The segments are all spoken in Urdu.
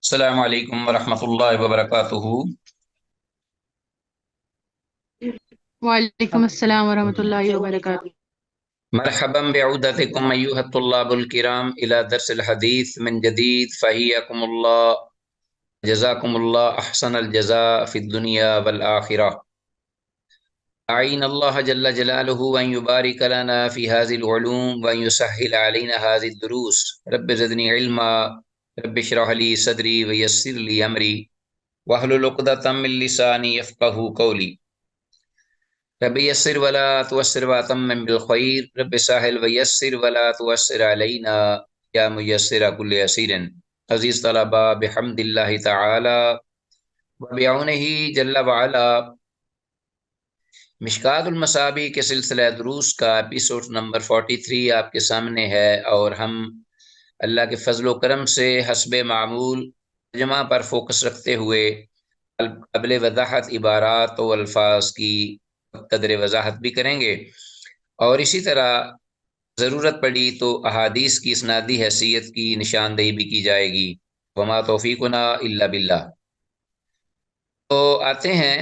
السلام علیکم ورحمۃ اللہ وبرکاتہ۔ وعلیکم السلام ورحمۃ اللہ وبرکاتہ۔ مرحبا بعودتکم ایھا الطلاب الکرام الی درس الحدیث من جدید فحیاکم اللہ، جزاکم اللہ احسن الجزاء فی الدنیا والآخرہ۔ اعین اللہ جل جلالہ ان یبارک لنا فی هذه العلوم وان یسهل علینا هذه الدروس۔ رب زدنی علما، رب اشرح لی صدری ویسر لی امری واحلل عقدۃ من لسانی یفقهوا قولی۔ رب یسر ولا تعسر واتمم بالخیر، رب ساحل ویسر ولا تعسر علینا یا میسر کل یسیر۔ عزیز طلباء، بحمد اللہ تعالی وبعونہ جل وعلا، مشکوٰۃ المصابیح کے سلسلہ دروس کا ایپیسوڈ نمبر 43 آپ کے سامنے ہے، اور ہم اللہ کے فضل و کرم سے حسب معمول ترجمہ پر فوکس رکھتے ہوئے قبل وضاحت عبارات و الفاظ کی قدر وضاحت بھی کریں گے، اور اسی طرح ضرورت پڑی تو احادیث کی اسنادی حیثیت کی نشاندہی بھی کی جائے گی۔ وما توفیقنا الا باللہ۔ تو آتے ہیں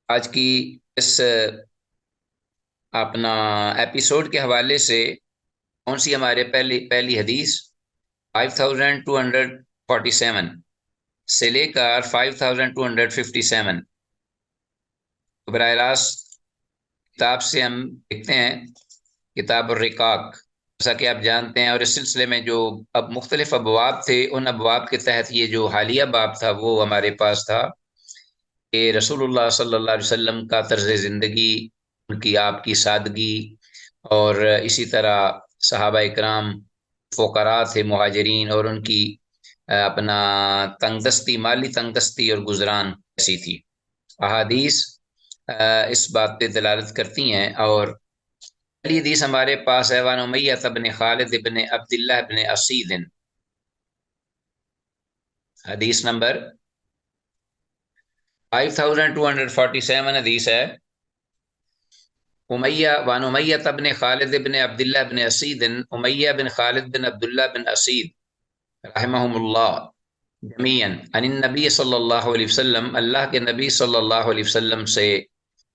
آج کی اس اپنا ایپیسوڈ کے حوالے سے کون سی ہمارے پہلی حدیث 5247 سے لے کر 5257 براہ راست کتاب سے ہم دیکھتے ہیں، کتاب الرقاق، جیسا کہ آپ جانتے ہیں، اور اس سلسلے میں جو اب مختلف ابواب تھے، ان ابواب کے تحت یہ جو حالیہ باب تھا وہ ہمارے پاس تھا کہ رسول اللہ صلی اللہ علیہ وسلم کا طرز زندگی، ان کی آپ کی سادگی، اور اسی طرح صحابہ اکرام فقراء تھے مہاجرین، اور ان کی اپنا تنگ دستی، مالی تنگ دستی اور گزران ایسی تھی۔ احادیث اس بات پہ دلالت کرتی ہیں، اور پہلی حدیث ہمارے پاس ہے وان امیہ بن خالد بن عبداللہ بن اسید، حدیث نمبر 5247 حدیث ہے۔ وان امیہ بن خالد بن عبداللہ بن اسید، امیہ بن خالد بن عبداللہ بن اسید رحمہم اللہ جمیعاً عن النبی صلی اللہ علیہ وسلم، اللہ کے نبی صلی اللہ علیہ وسلم سے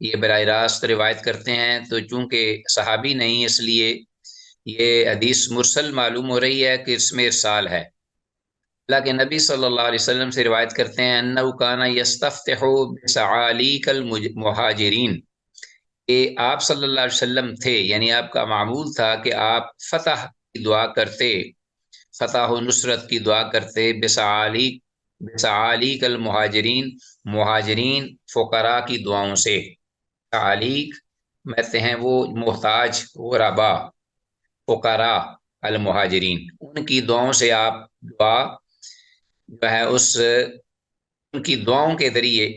یہ براہ راست روایت کرتے ہیں، تو چونکہ صحابی نہیں اس لیے یہ حدیث مرسل معلوم ہو رہی ہے کہ اس میں ارسال ہے۔ اللہ کے نبی صلی اللہ علیہ وسلم سے روایت کرتے ہیں انہ کان یستفتح بسعالیک المہاجرین، کہ آپ صلی اللہ علیہ وسلم تھے، یعنی آپ کا معمول تھا کہ آپ فتح کی دعا کرتے، فتح و نصرت کی دعا کرتے بسعالیک المہاجرین، مہاجرین فقراء کی دعاؤں سے۔ سعالیک کہتے ہیں وہ محتاج غربا، فقراء المہاجرین، ان کی دعاؤں سے آپ دعا جو ہے ان کی دعاؤں کے ذریعے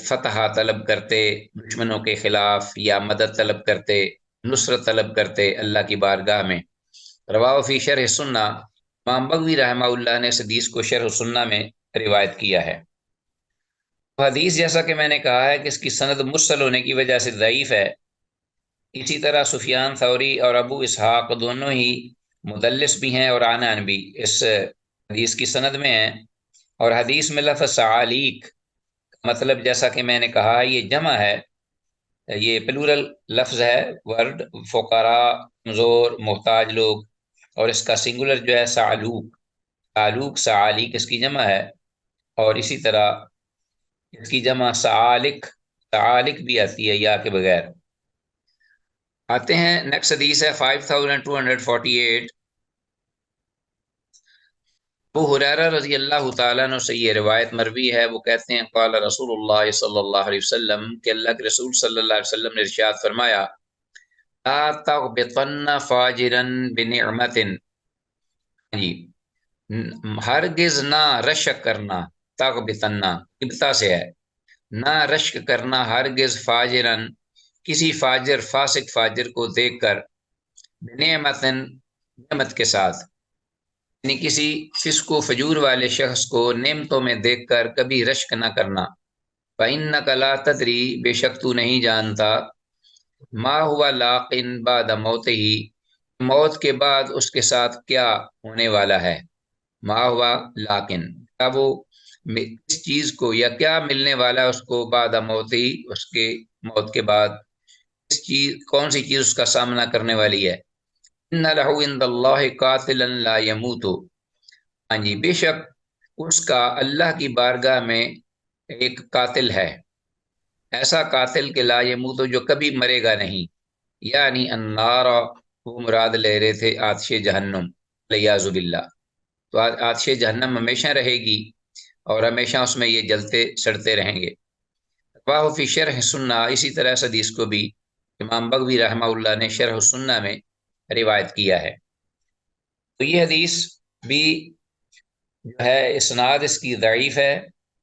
فتح طلب کرتے دشمنوں کے خلاف، یا مدد طلب کرتے، نصرت طلب کرتے اللہ کی بارگاہ میں۔ رواہ فی شرح سنہ، امام بغوی رحمہ اللہ نے اس حدیث کو شرح سنہ میں روایت کیا ہے۔ حدیث جیسا کہ میں نے کہا ہے کہ اس کی سند مرسل ہونے کی وجہ سے ضعیف ہے۔ اسی طرح سفیان ثوری اور ابو اسحاق دونوں ہی مدلس بھی ہیں اور عنان بھی اس حدیث کی سند میں ہیں، اور حدیث میں لفظ سعالیک مطلب جیسا کہ میں نے کہا یہ جمع ہے، یہ پلورل لفظ ہے، ورڈ فقراء کمزور محتاج لوگ، اور اس کا سنگولر جو ہے سعلوک، سعلوک سعالیک اس کی جمع ہے، اور اسی طرح اس کی جمع سعالک، سعالک بھی آتی ہے یا کے بغیر۔ آتے ہیں نیکسٹ حدیث ہے 5248۔ ابو ہریرہ رضی اللہ تعالیٰ عنہ سے یہ روایت مروی ہے، وہ کہتے ہیں قال رسول اللہ صلی اللہ علیہ وسلم، کہ اللہ کے رسول صلی اللہ علیہ وسلم نے ارشاد فرمایا لا تغبطن فاجرا بنعمت، جی ہرگز نہ رشک کرنا، تغبطن ابتا سے ہے، نہ رشک کرنا ہرگز فاجرن کسی فاجر فاسق فاجر کو دیکھ کر، بنعمت نعمت کے ساتھ، یعنی کسی فسق و فجور والے شخص کو نعمتوں میں دیکھ کر کبھی رشک نہ کرنا۔ فإنک لا تدری، بے شک تو نہیں جانتا، ما ہوا لاقن بعد موتہ، موت کے بعد اس کے ساتھ کیا ہونے والا ہے، ما ہوا لاقن کیا وہ کس چیز کو یا کیا ملنے والا اس کو بعد موت ہی، اس کے موت کے بعد کس چیز، کون سی چیز اس کا سامنا کرنے والی ہے؟ ان لہو عند اللہ قاتلا لا یموت، ہاں جی، بے شک اس کا اللہ کی بارگاہ میں ایک قاتل ہے، ایسا قاتل کہ لا یموت جو کبھی مرے گا نہیں، یعنی النار، وہ مراد لے رہے تھے آتش جہنم، لیاذ باللہ، تو آتش جہنم ہمیشہ رہے گی اور ہمیشہ اس میں یہ جلتے سڑتے رہیں گے۔ واہ فی شرح سنہ، اسی طرح اس حدیث کو بھی امام بغوی رحمہ اللہ نے شرح سنہ میں روایت کیا ہے۔ تو یہ حدیث بھی جو ہے اسناد اس کی ضعیف ہے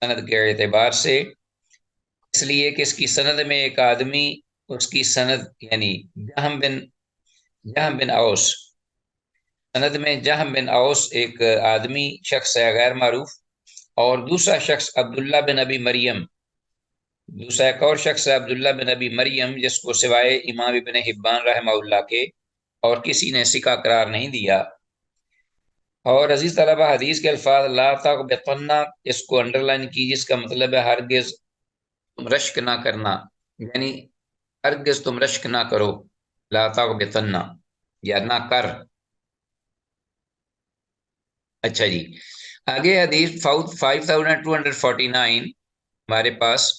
سند کے اعتبار سے، اس لیے کہ اس کی سند میں ایک آدمی، اس کی سند یعنی جہم بن اوس، سند میں جہم بن اوس ایک آدمی شخص ہے غیر معروف، اور دوسرا شخص عبداللہ بن ابی مریم، دوسرا ایک اور شخص ہے عبداللہ بن ابی مریم، جس کو سوائے امام ابن حبان رحمہ اللہ کے اور کسی نے ثقہ قرار نہیں دیا۔ اور عزیز طلبہ، حدیث کے الفاظ لا تغبطن، اس کو انڈر لائن کی، جس کا مطلب ہے ہرگز تم رشک نہ کرنا، یعنی ہرگز تم رشک نہ کرو، لا تغبطن یا نہ کر۔ اچھا جی، آگے حدیث 5249 ہمارے پاس،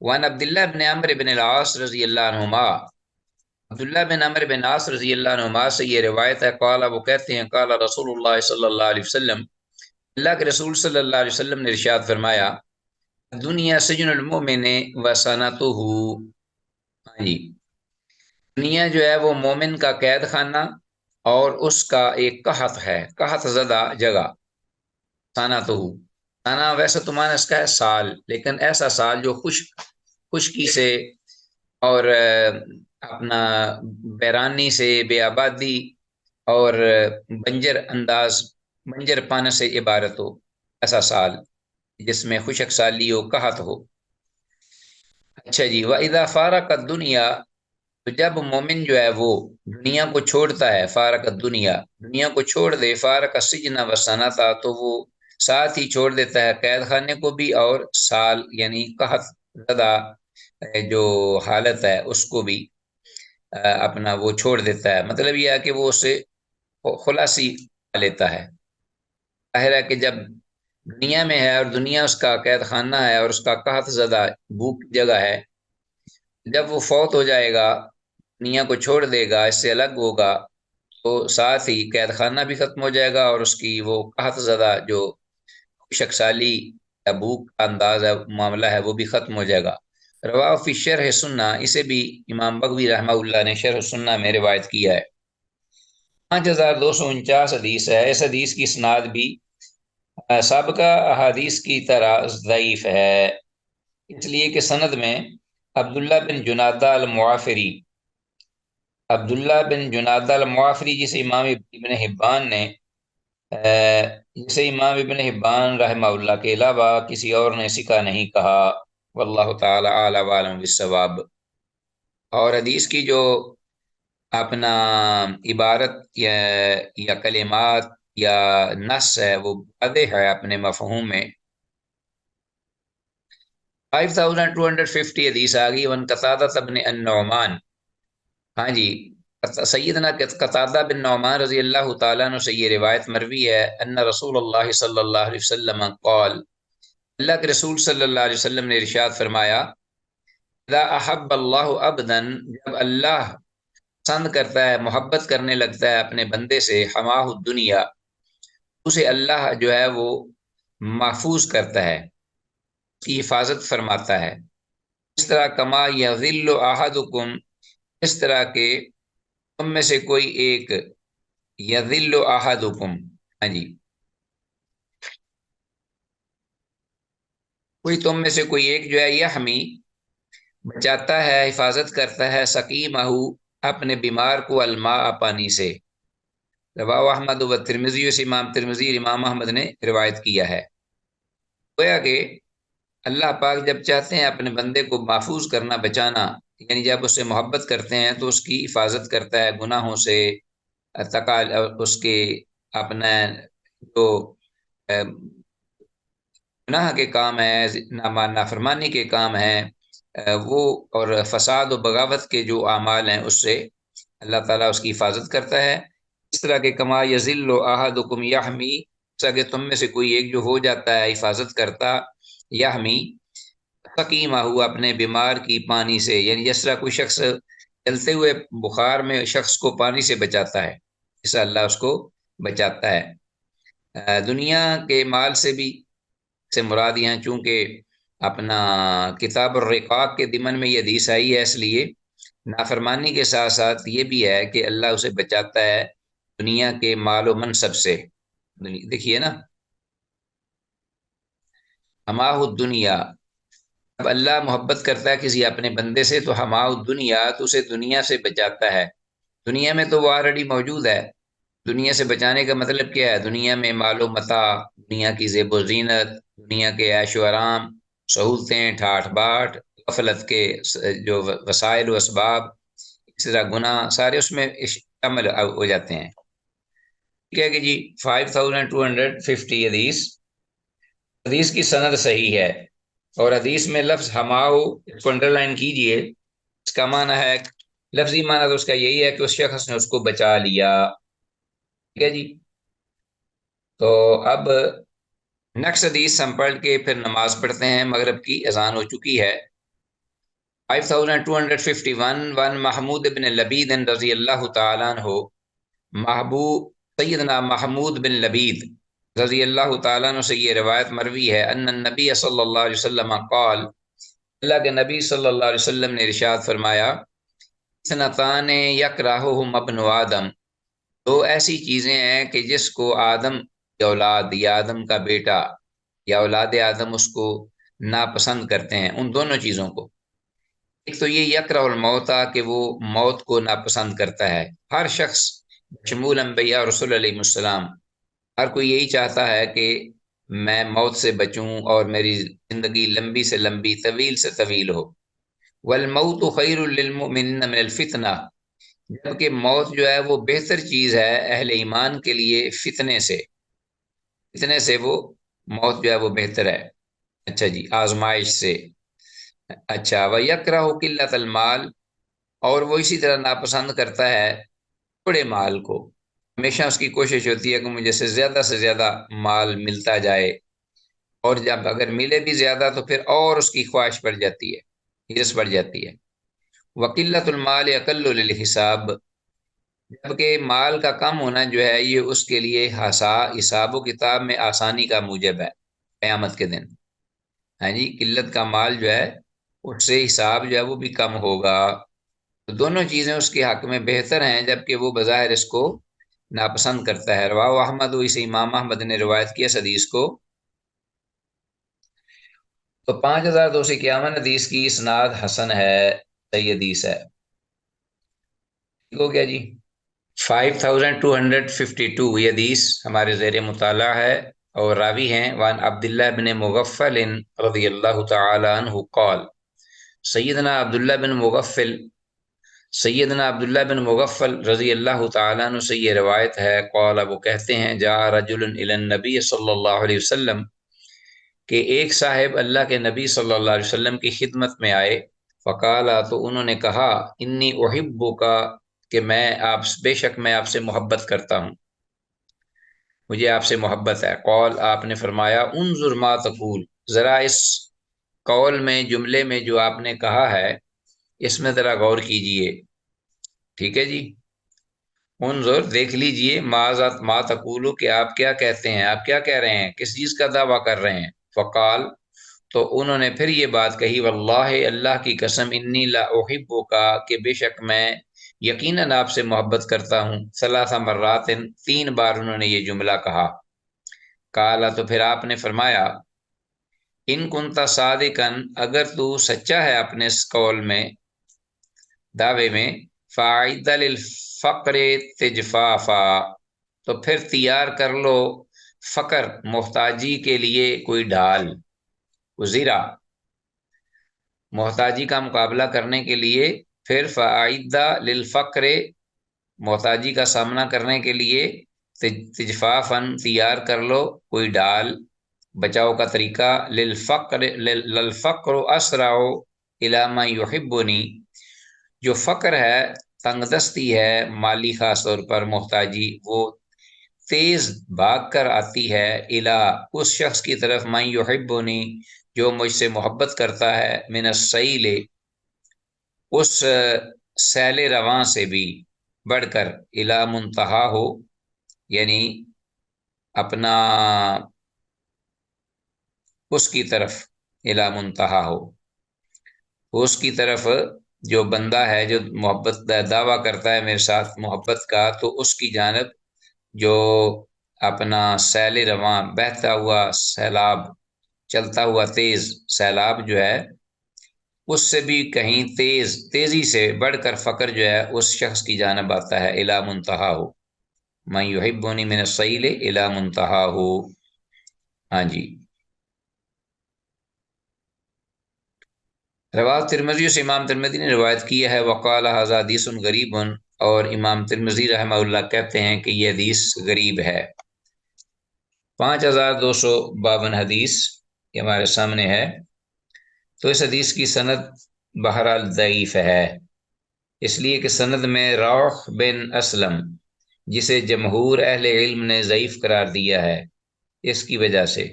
وان عبداللہ بن عمرو بن العاص رضی اللہ عنہما، عبداللہ بن عمرو بن عاص رضی اللہ عنہما سے یہ روایت ہے، قال، وہ کہتے ہیں، قال رسول اللہ صلی اللہ علیہ وسلم، اللہ کے رسول صلی اللہ علیہ وسلم نے ارشاد فرمایا، دنیا سجن المؤمن وسنتہ، ہاں جی، دنیا جو ہے وہ مومن کا قید خانہ اور اس کا ایک قحط ہے، قحط زدہ جگہ، سنتہ، سنا ویسے تو معنی اس کا ہے سال، لیکن ایسا سال جو خشکی سے اور اپنا بیرانی سے، بے آبادی اور بنجر انداز، بنجر پانے سے عبارت ہو، ایسا سال جس میں خشک سالی ہو، قحط ہو۔ اچھا جی، وَإِذَا فَارَقَ الدُّنْيَا، تو جب مومن جو ہے وہ دنیا کو چھوڑتا ہے، فارق الدنیا، دنیا کو چھوڑ دے، فارق السجن وسنتا، تو وہ ساتھ ہی چھوڑ دیتا ہے قید خانے کو بھی اور سال یعنی قحط زدہ جو حالت ہے اس کو بھی اپنا وہ چھوڑ دیتا ہے، مطلب یہ ہے کہ وہ اسے خلاصی لیتا ہے۔ ظاہر ہے کہ جب دنیا میں ہے اور دنیا اس کا قید خانہ ہے اور اس کا قحط زدہ بھوک کی جگہ ہے، جب وہ فوت ہو جائے گا، دنیا کو چھوڑ دے گا، اس سے الگ ہوگا، تو ساتھ ہی قید خانہ بھی ختم ہو جائے گا اور اس کی وہ قحط زدہ جو خشک سالی یا بھوک کا انداز ہے، معاملہ ہے، وہ بھی ختم ہو جائے گا۔ رواہ فی شرح سنہ، اسے بھی امام بغوی رحمہ اللہ نے شرح سنہ میں روایت کیا ہے۔ 5249 حدیث ہے، اس حدیث کی اسناد بھی سابقہ احادیث کی طرح ضعیف ہے، اس لیے کہ سند میں عبداللہ بن جنادہ المعافری، عبداللہ بن جنادہ المعافری، جسے امام ابن حبان رحمہ اللہ کے علاوہ کسی اور نے ثقہ نہیں کہا، واللہ تعالی اعلی وعلم بالصواب۔ اور حدیث کی جو اپنا عبارت یا کلمات یا نص ہے وہ واضح ہے اپنے مفہوم میں۔ 5250 حدیث آ گئی، ون قتادہ بن النعمان، ہاں جی، سیدنا قتادہ بن نعمان رضی اللہ تعالیٰ عنہ سے یہ روایت مروی ہے، ان رسول اللہ صلی اللہ علیہ وسلم قال، اللہ کے رسول صلی اللہ علیہ وسلم نے ارشاد فرمایا، اذا احب اللہ عبدا، جب اللہ پسند کرتا ہے، محبت کرنے لگتا ہے اپنے بندے سے، حماہ الدنیا، اسے اللہ جو ہے وہ محفوظ کرتا ہے، اس کی حفاظت فرماتا ہے، اس طرح کما یذل احدکم، اس طرح کہ تم میں سے کوئی ایک، یذل احدکم، ہاں جی، کوئی تم میں سے کوئی ایک جو ہے، یحمی، بچاتا ہے، حفاظت کرتا ہے، سقیمہ، اپنے بیمار کو، الماء، پانی سے، رواه احمد و ترمذی، سے امام ترمذی اور امام احمد نے روایت کیا ہے۔ گویا کہ اللہ پاک جب چاہتے ہیں اپنے بندے کو محفوظ کرنا، بچانا، یعنی جب اس سے محبت کرتے ہیں تو اس کی حفاظت کرتا ہے گناہوں سے، اس کے اپنا جو گناہ کے کام ہیں، نافرمانی کے کام ہیں، وہ اور فساد و بغاوت کے جو اعمال ہیں اس سے اللہ تعالیٰ اس کی حفاظت کرتا ہے۔ اس طرح کے کما یذل احدکم یحمی، جیسا کہ تم میں سے کوئی ایک جو ہو جاتا ہے حفاظت کرتا، یحمی سقیمہ ہوا اپنے بیمار کی پانی سے، یعنی جس طرح کوئی شخص چلتے ہوئے بخار میں شخص کو پانی سے بچاتا ہے، ایسا اللہ اس کو بچاتا ہے۔ دنیا کے مال سے بھی سے مراد یہاں چونکہ اپنا کتاب الرقاق کے ضمن میں یہ حدیث آئی ہے، اس لیے نافرمانی کے ساتھ ساتھ یہ بھی ہے کہ اللہ اسے بچاتا ہے دنیا کے مال و منصب سے۔ دیکھیے نا، ہماہ دنیا، اب اللہ محبت کرتا ہے کسی اپنے بندے سے تو ہماہ دنیا تو اسے دنیا سے بچاتا ہے۔ دنیا میں تو وہ آلریڈی موجود ہے، دنیا سے بچانے کا مطلب کیا ہے؟ دنیا میں مال و متاع، دنیا کی زیب و زینت، دنیا کے عیش و آرام، سہولتیں، ٹھاٹ باٹ، غفلت کے جو وسائل و اسباب، اس طرح گناہ سارے اس میں شامل ہو جاتے ہیں۔ ٹھیک ہے کہ جی 5250 حدیث، حدیث کی سند صحیح ہے، اور حدیث میں لفظ ہماؤ اس کو انڈر لائن کیجئے، اس کا معنی ہے، لفظی معنی تو اس کا یہی ہے کہ اس شخص نے اس کو بچا لیا۔ ٹھیک ہے جی، تو اب نیکسٹ حدیث ہم پڑھ کے پھر نماز پڑھتے ہیں، مغرب کی اذان ہو چکی ہے۔ 5251 ون محمود بن لبید رضی اللہ تعالیٰ عنہ، محبوب سیدنا محمود بن لبید رضی اللہ تعالیٰ عنہ سے یہ روایت مروی ہے، ان النبی صلی اللہ علیہ وسلم قال، اللہ کے نبی صلی اللہ علیہ وسلم نے ارشاد فرمایا، سنتان یکرہہما ابن آدم، دو ایسی چیزیں ہیں کہ جس کو آدم کی اولاد یا آدم کا بیٹا یا اولاد آدم اس کو ناپسند کرتے ہیں، ان دونوں چیزوں کو۔ ایک تو یہ یکرہ الموت کہ وہ موت کو ناپسند کرتا ہے، ہر شخص شمول انبیاء اور رسول علیہ السلام، ہر کوئی یہی چاہتا ہے کہ میں موت سے بچوں اور میری زندگی لمبی سے لمبی، طویل سے طویل ہو۔ والموت خیر للمؤمنین من الفتنہ، جبکہ موت جو ہے وہ بہتر چیز ہے اہل ایمان کے لیے فتنے سے، فتنے سے وہ موت جو ہے وہ بہتر ہے۔ اچھا جی، آزمائش سے۔ اچھا، وَيَكْرَهُ قِلَّةَ الْمَالِ، اور وہ اسی طرح ناپسند کرتا ہے تھوڑے مال کو، ہمیشہ اس کی کوشش ہوتی ہے کہ مجھے سے زیادہ مال ملتا جائے، اور جب اگر ملے بھی زیادہ تو پھر اور اس کی خواہش بڑھ جاتی ہے، ہرس بڑھ جاتی ہے۔ وَقِلَّةُ الْمَالِ أَقَلُّ لِلْحِسَابِ، جبکہ مال کا کم ہونا جو ہے یہ اس کے لیے حساب و کتاب میں آسانی کا موجب ہے قیامت کے دن۔ ہاں جی، قلت کا مال جو ہے اس سے حساب جو ہے وہ بھی کم ہوگا، تو دونوں چیزیں اس کے حق میں بہتر ہیں، جبکہ وہ بظاہر اس کو ناپسند کرتا ہے۔ رواہ احمد، اسے امام احمد نے روایت کیا اس حدیث کو۔ تو 5251 حدیث کی اسناد حسن ہے، صحیح حدیث ہے۔ ٹھیک ہو گیا جی۔ 5252 یہ حدیث ہمارے زیر مطالعہ ہے، اور راوی ہیں وان عبداللہ بن مغفل رضی اللہ تعالی عنہ قال، سیدنا عبداللہ بن مغفل، سیدنا عبداللہ بن مغفل رضی اللہ تعالیٰ عنہ سے یہ روایت ہے، قال، وہ کہتے ہیں، جاء رجل الی النبی صلی اللہ علیہ وسلم، کہ ایک صاحب اللہ کے نبی صلی اللہ علیہ وسلم کی خدمت میں آئے، فقالا، تو انہوں نے کہا، انی احبک، کہ بے شک میں آپ سے محبت کرتا ہوں، مجھے آپ سے محبت ہے۔ قال، آپ نے فرمایا، انظر ما تقول، ذرا اس قول میں، جملے میں جو آپ نے کہا ہے اس میں ذرا غور کیجئے۔ ٹھیک ہے جی، انظر دیکھ لیجئے، ما تقولو، کہ آپ کیا کہتے ہیں، آپ کیا کہہ رہے ہیں، کس چیز کا دعویٰ کر رہے ہیں۔ فقال، تو انہوں نے پھر یہ بات کہی، واللہ، اللہ کی قسم، انی لا احبک، کہ بے شک میں یقیناً آپ سے محبت کرتا ہوں، 3 مرات، 3 بار انہوں نے یہ جملہ کہا۔ کالا، تو پھر آپ نے فرمایا، ان کنتا صادقا، اگر تو سچا ہے اپنے اس قول میں، دعوے میں، فاعد للفقر تجفافا، تو پھر تیار کر لو فقر، محتاجی کے لیے کوئی ڈھال، زیرہ، محتاجی کا مقابلہ کرنے کے لیے، پھر فاعد للفقر، محتاجی کا سامنا کرنے کے لیے، تجفافن، تیار کر لو کوئی ڈال، بچاؤ کا طریقہ للفقر اسرع الی ما یحبنی، جو فقر ہے، تنگ دستی ہے، مالی خاص طور پر محتاجی، وہ تیز بھاگ کر آتی ہے الا اس شخص کی طرف، من یحبنی جو مجھ سے محبت کرتا ہے، من السیل اس سیل رواں سے بھی بڑھ کر، الا منتہا ہو یعنی اپنا اس کی طرف، الا منتہا ہو اس کی طرف، جو بندہ ہے جو محبت دعویٰ کرتا ہے میرے ساتھ محبت کا، تو اس کی جانب جو اپنا سیل رواں بہتا ہوا سیلاب، چلتا ہوا تیز سیلاب جو ہے، اس سے بھی کہیں تیزی سے بڑھ کر فقر جو ہے اس شخص کی جانب آتا ہے، الی منتہا ہو، من یحبنی من السیل الی منتہا ہو۔ ہاں جی، روایت ترمذی سے امام ترمذی نے روایت کیا ہے، وقال ھذا حدیث غریب، اور امام ترمذی رحمہ اللہ کہتے ہیں کہ یہ حدیث غریب ہے۔ 5252 حدیث یہ ہمارے سامنے ہے، تو اس حدیث کی سند بہرحال ضعیف ہے، اس لیے کہ سند میں روح بن اسلم، جسے جمہور اہل علم نے ضعیف قرار دیا ہے اس کی وجہ سے،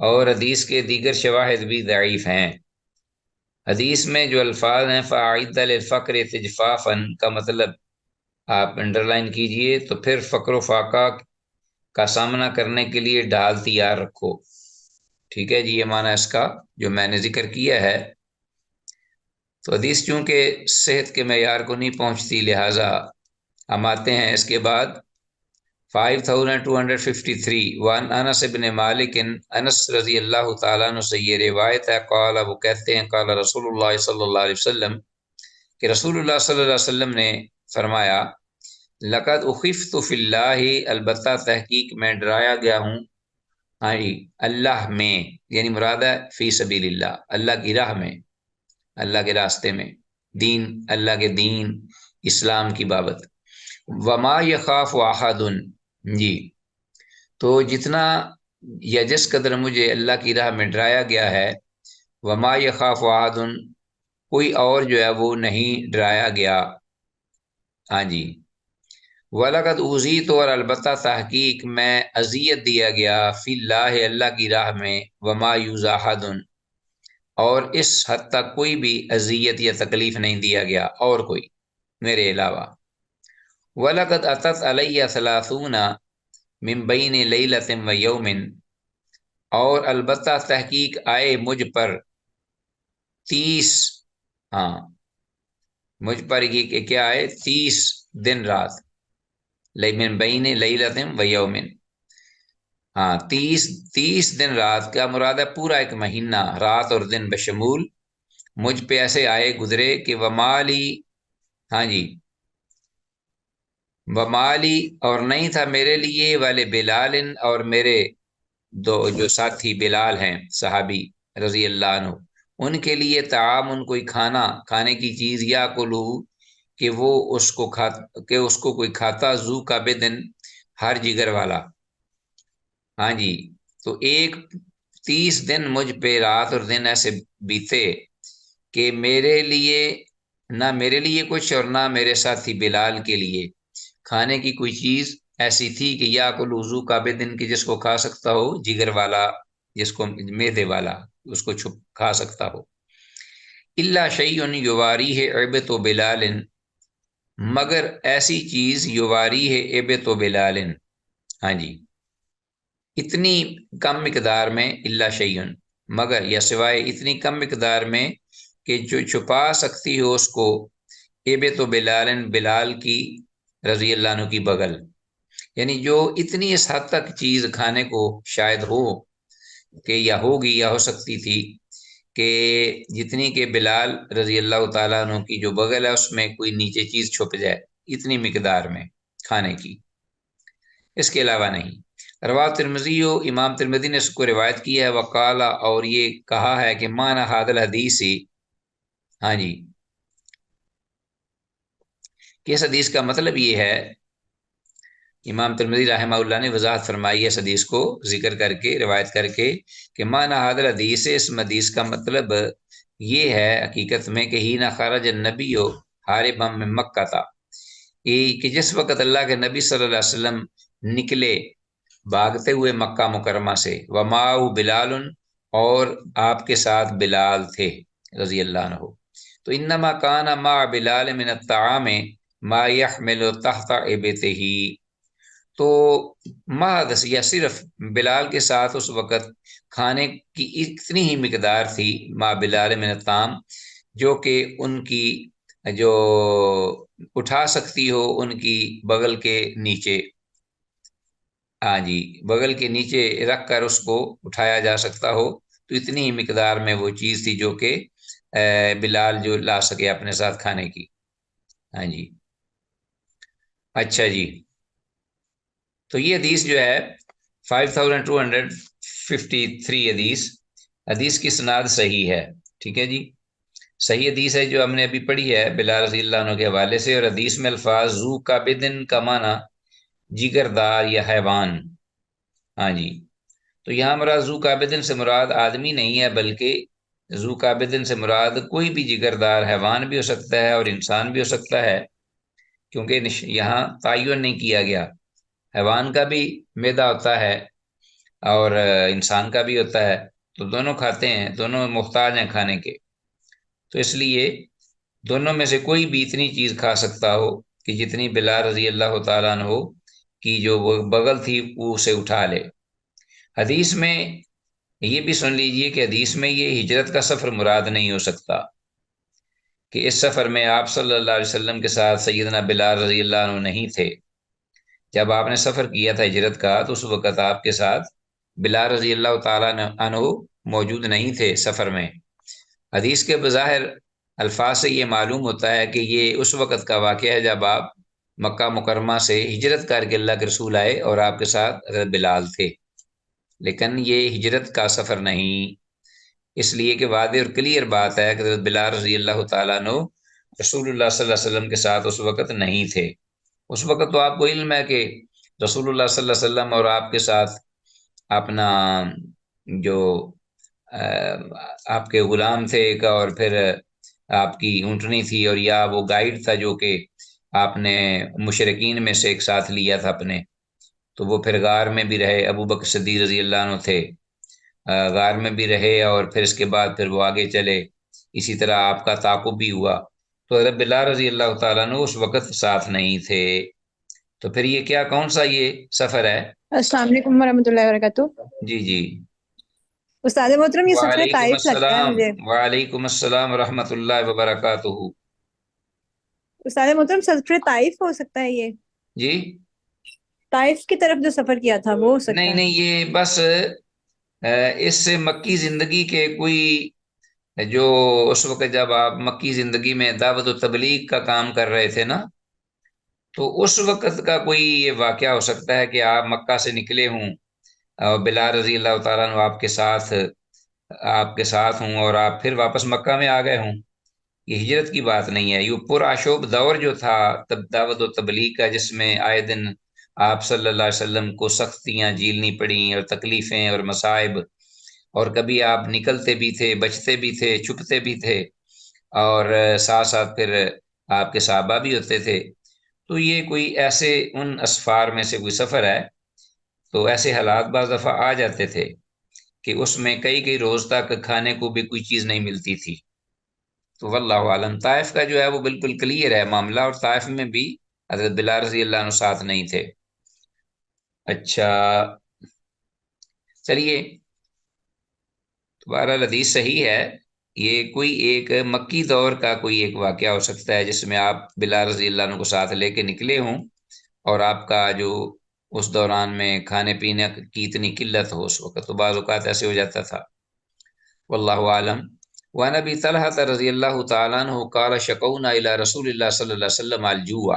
اور حدیث کے دیگر شواہد بھی ضعیف ہیں۔ حدیث میں جو الفاظ ہیں فَأَعِدَّ لِلْفَقْرِ تِجْفَافًا کا مطلب آپ انڈر لائن کیجئے، تو پھر فقر و فاقہ کا سامنا کرنے کے لیے ڈھال تیار رکھو، ٹھیک ہے جی، یہ معنی اس کا جو میں نے ذکر کیا ہے۔ تو حدیث چونکہ صحت کے معیار کو نہیں پہنچتی، لہٰذا ہم آتے ہیں اس کے بعد 5253، وان انس بن مالک، انس رضی اللہ تعالیٰ عنہ سے یہ روایت ہے، قال، وہ کہتے ہیں، قال رسول اللہ صلی اللہ علیہ وسلم، کہ رسول اللہ صلی اللہ علیہ وسلم نے فرمایا، لقد اخفت فی اللہ، البتہ تحقیق میں ڈرایا گیا ہوں، ہاں جی، اللہ میں، یعنی مراد ہے فی سبیل اللہ، اللہ کی راہ میں، اللہ کے راستے میں، دین، اللہ کے دین اسلام کی بابت، وما یخاف احد، جی، تو جتنا یا جس قدر مجھے اللہ کی راہ میں ڈرایا گیا ہے، وما یخاف احد، کوئی اور جو ہے وہ نہیں ڈرایا گیا، ہاں جی، وَلَقَدْ أُوذِيتُ، اور البتہ تحقیق میں اذیت دیا گیا، فی اللہ، اللہ کی راہ میں، وما یؤذی احد، اور اس حد تک کوئی بھی اذیت یا تکلیف نہیں دیا گیا اور کوئی میرے علاوہ۔ وَلَقَدْ أَتَتْ عَلَيَّ ثَلَاثُونَ مِن بَيْنِ لَيْلَةٍ وَيَوْمٍ، اور البتہ تحقیق آئے مجھ پر 30، ہاں، مجھ پر یہ کیا آئے، 30 دن رات، من بین لیلۃ و یوم، ہاں، 30 دن رات کا مراد ہے پورا ایک مہینہ، رات اور دن بشمول، مجھ پہ ایسے آئے گزرے کہ ومالی، ہاں جی، ومالی، اور نہیں تھا میرے لیے، والے بلال، اور میرے دو جو ساتھی بلال ہیں صحابی رضی اللہ عنہ، ان کے لیے تعامن، کوئی کھانا، کھانے کی چیز، یا کلو کہ وہ اس کو کوئی کھاتا، ذو کا بدن، ہر جگر والا، ہاں جی، تو 30 دن مجھ پہ رات اور دن ایسے بیتے کہ نہ میرے لیے کچھ، اور نہ میرے ساتھی بلال کے لیے کھانے کی کوئی چیز ایسی تھی کہ یا کل وضو کا بدن کی جس کو کھا سکتا ہو، جگر والا، جس کو میدے والا اس کو چھپ کھا سکتا ہو، الا شیء یواری ہے عیبت و بلال، مگر ایسی چیز یواری ہے عیبت و بلال، ہاں جی، اتنی کم مقدار میں، الا شیء، مگر یا سوائے اتنی کم مقدار میں کہ جو چھپا سکتی ہو اس کو، عیبت و بلال، بلال کی رضی اللہ عنہ کی بغل، یعنی جو اتنی اس حد تک چیز کھانے کو شاید ہو کہ یا ہوگی یا ہو سکتی تھی کہ جتنی کہ بلال رضی اللہ تعالیٰ عنہ کی جو بغل ہے اس میں کوئی نیچے چیز چھپ جائے، اتنی مقدار میں کھانے کی، اس کے علاوہ نہیں۔ روایت ترمذی، امام ترمذی نے اس کو روایت کیا ہے، وقالا، اور یہ کہا ہے کہ معنی ھذا الحدیث، ہاں جی، کہ اس حدیث کا مطلب یہ ہے امام ترمذی رحمہ اللہ نے وضاحت فرمائی ہے اس حدیث کو ذکر کر کے، روایت کر کے، کہ معنی حاضر حدیث، اس حدیث کا مطلب یہ ہے حقیقت میں کہ ہی نہ خارج النبی ہو حاربا من مکہ تھا، کہ جس وقت اللہ کے نبی صلی اللہ علیہ وسلم نکلے بھاگتے ہوئے مکہ مکرمہ سے، وماؤ بلال، اور آپ کے ساتھ بلال تھے رضی اللہ عنہ، تو انما کان ما بلال من الطعام ما يحمل تحت ابته، تو محض یا صرف بلال کے ساتھ اس وقت کھانے کی اتنی ہی مقدار تھی، ما بلال من الطعام، جو کہ ان کی جو اٹھا سکتی ہو ان کی بغل کے نیچے، ہاں جی، بغل کے نیچے رکھ کر اس کو اٹھایا جا سکتا ہو، تو اتنی ہی مقدار میں وہ چیز تھی جو کہ بلال جو لا سکے اپنے ساتھ کھانے کی۔ ہاں جی، اچھا جی، تو یہ حدیث جو ہے 5253 حدیث، حدیث کی سناد صحیح ہے، ٹھیک ہے جی، صحیح حدیث ہے جو ہم نے ابھی پڑھی ہے بلال رضی اللہ عنہ کے حوالے سے، اور حدیث میں الفاظ ذو کا بدن کا معنی جگر دار یا حیوان۔ ہاں جی، تو یہاں مراد ذو کابدن سے مراد آدمی نہیں ہے، بلکہ ذو کابدن سے مراد کوئی بھی جگردار حیوان بھی ہو سکتا ہے اور انسان بھی ہو سکتا ہے، کیونکہ یہاں تعین نہیں کیا گیا، حیوان کا بھی میدا ہوتا ہے اور انسان کا بھی ہوتا ہے، تو دونوں کھاتے ہیں، دونوں محتاج ہیں کھانے کے، تو اس لیے دونوں میں سے کوئی بھی اتنی چیز کھا سکتا ہو کہ جتنی بلال رضی اللہ تعالیٰ عنہ کی جو وہ بغل تھی وہ اسے اٹھا لے۔ حدیث میں یہ بھی سن لیجئے کہ حدیث میں یہ ہجرت کا سفر مراد نہیں ہو سکتا، کہ اس سفر میں آپ صلی اللہ علیہ وسلم کے ساتھ سیدنا بلال رضی اللہ عنہ نہیں تھے، جب آپ نے سفر کیا تھا ہجرت کا تو اس وقت آپ کے ساتھ بلال رضی اللہ تعالیٰ عنہ موجود نہیں تھے سفر میں۔ حدیث کے بظاہر الفاظ سے یہ معلوم ہوتا ہے کہ یہ اس وقت کا واقعہ ہے جب آپ مکہ مکرمہ سے ہجرت کر کے اللہ کے رسول آئے اور آپ کے ساتھ حضرت بلال تھے، لیکن یہ ہجرت کا سفر نہیں، اس لیے کہ واضح اور کلیئر بات ہے کہ حضرت بلال رضی اللہ تعالیٰ عنہ رسول اللہ صلی اللہ علیہ وسلم کے ساتھ اس وقت نہیں تھے۔ اس وقت تو آپ کو علم ہے کہ رسول اللہ صلی اللہ علیہ وسلم اور آپ کے ساتھ اپنا جو آپ کے غلام تھے ایک، اور پھر آپ کی اونٹنی تھی، اور یا وہ گائیڈ تھا جو کہ آپ نے مشرقین میں سے ایک ساتھ لیا تھا اپنے، تو وہ پھر غار میں بھی رہے، ابو بکر صدیق رضی اللہ عنہ تھے، غار میں بھی رہے، اور پھر اس کے بعد پھر وہ آگے چلے، اسی طرح آپ کا تعاقب بھی ہوا، تو حضرت بلال رضی اللہ تعالیٰ عنہ اس وقت ساتھ نہیں تھے، تو پھر یہ کیا کون سا یہ سفر ہے؟ السلام علیکم ورحمۃ اللہ وبرکاتہ۔ جی جی، استاد محترم، یہ سفر وعلیکم طائف لگتا ہے السلام، مجھے۔ وعلیکم السلام ورحمۃ اللہ وبرکاتہ۔ استاد محترم، سفر طائف ہو سکتا ہے یہ؟ جی طائف کی طرف جو سفر کیا تھا وہ ہو نہیں سکتا ہے؟ نہیں، یہ بس اس سے مکی زندگی کے کوئی جو اس وقت جب آپ مکی زندگی میں دعوت و تبلیغ کا کام کر رہے تھے نا، تو اس وقت کا کوئی یہ واقعہ ہو سکتا ہے کہ آپ مکہ سے نکلے ہوں اور بلال رضی اللہ تعالیٰ عنہ آپ کے ساتھ ہوں، اور آپ پھر واپس مکہ میں آ گئے ہوں، یہ ہجرت کی بات نہیں ہے، یہ پرآشوب دور جو تھا دعوت و تبلیغ کا، جس میں آئے دن آپ صلی اللہ علیہ وسلم کو سختیاں جھیلنی پڑیں اور تکلیفیں اور مصائب، اور کبھی آپ نکلتے بھی تھے، بچتے بھی تھے، چھپتے بھی تھے، اور ساتھ ساتھ پھر آپ کے صحابہ بھی ہوتے تھے، تو یہ کوئی ایسے ان اسفار میں سے کوئی سفر ہے، تو ایسے حالات بعض دفعہ آ جاتے تھے کہ اس میں کئی کئی روز تک کھانے کو بھی کوئی چیز نہیں ملتی تھی، تو واللہ عالم، طائف کا جو ہے وہ بالکل کلیئر ہے معاملہ، اور طائف میں بھی حضرت بلال رضی اللہ عنہ ساتھ نہیں تھے۔ اچھا، چلیے، بہرحال حدیث صحیح ہے، یہ کوئی ایک مکی دور کا کوئی ایک واقعہ ہو سکتا ہے جس میں آپ بلال رضی اللہ عنہ کو ساتھ لے کے نکلے ہوں، اور آپ کا جو اس دوران میں کھانے پینے کی اتنی قلت ہو اس وقت، تو بعض اوقات ایسے ہو جاتا تھا، واللہ عالم۔ وعن ابی طلحہ رضی اللہ تعالیٰ عنہ قال شکونا الی رسول اللہ صلی اللہ علیہ وسلم الجوع،